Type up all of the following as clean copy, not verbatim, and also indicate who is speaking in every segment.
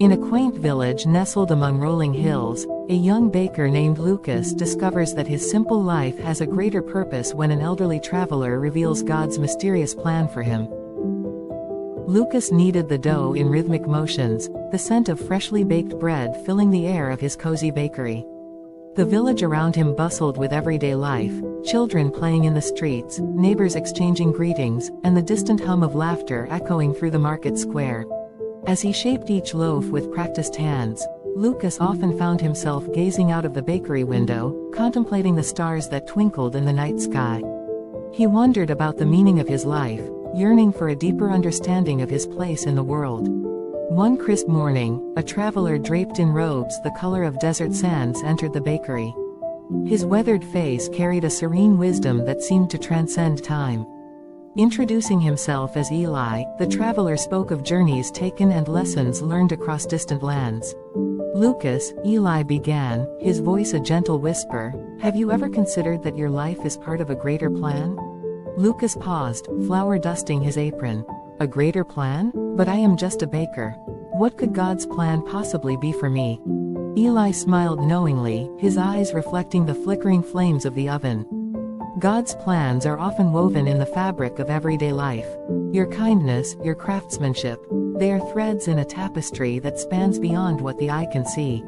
Speaker 1: In a quaint village nestled among rolling hills, a young baker named Lucas discovers that his simple life has a greater purpose when an elderly traveler reveals God's mysterious plan for him. Lucas kneaded the dough in rhythmic motions, the scent of freshly baked bread filling the air of his cozy bakery. The village around him bustled with everyday life, children playing in the streets, neighbors exchanging greetings, and the distant hum of laughter echoing through the market square. As he shaped each loaf with practiced hands, Lucas often found himself gazing out of the bakery window, contemplating the stars that twinkled in the night sky. He wondered about the meaning of his life, yearning for a deeper understanding of his place in the world. One crisp morning, a traveler draped in robes the color of desert sands entered the bakery. His weathered face carried a serene wisdom that seemed to transcend time. Introducing himself as Eli, the traveler spoke of journeys taken and lessons learned across distant lands. "Lucas," Eli began, his voice a gentle whisper, "have you ever considered that your life is part of a greater plan?" Lucas paused, flour dusting his apron. "A greater plan? But I am just a baker. What could God's plan possibly be for me?" Eli smiled knowingly, his eyes reflecting the flickering flames of the oven. God's plans are often woven in the fabric of everyday life. Your kindness, your craftsmanship, they are threads in a tapestry that spans beyond what the eye can see.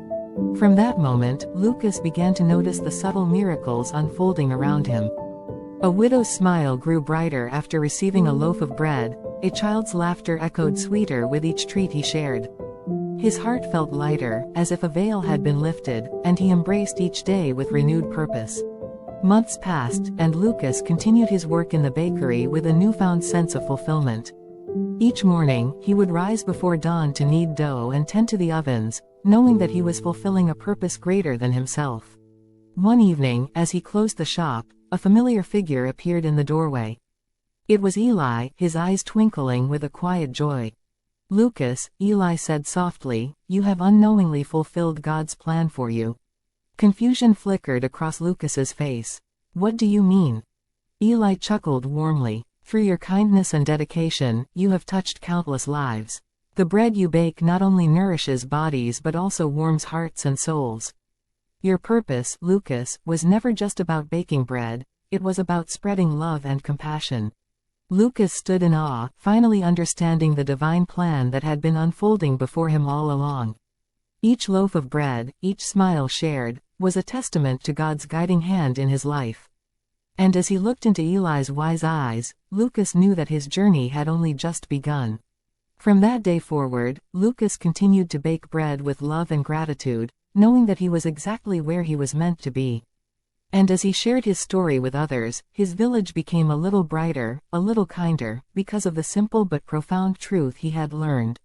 Speaker 1: From that moment, Lucas began to notice the subtle miracles unfolding around him. A widow's smile grew brighter after receiving a loaf of bread, a child's laughter echoed sweeter with each treat he shared. His heart felt lighter, as if a veil had been lifted, and he embraced each day with renewed purpose. Months passed, and Lucas continued his work in the bakery with a newfound sense of fulfillment. Each morning, he would rise before dawn to knead dough and tend to the ovens, knowing that he was fulfilling a purpose greater than himself. One evening, as he closed the shop, a familiar figure appeared in the doorway. It was Eli, his eyes twinkling with a quiet joy. "Lucas," Eli said softly, "you have unknowingly fulfilled God's plan for you." Confusion flickered across Lucas's face. "What do you mean?" Eli chuckled warmly. "Through your kindness and dedication, you have touched countless lives. The bread you bake not only nourishes bodies but also warms hearts and souls. Your purpose, Lucas, was never just about baking bread, it was about spreading love and compassion." Lucas stood in awe, finally understanding the divine plan that had been unfolding before him all along. Each loaf of bread, each smile shared, was a testament to God's guiding hand in his life. And as he looked into Eli's wise eyes, Lucas knew that his journey had only just begun. From that day forward, Lucas continued to bake bread with love and gratitude, knowing that he was exactly where he was meant to be. And as he shared his story with others, his village became a little brighter, a little kinder, because of the simple but profound truth he had learned.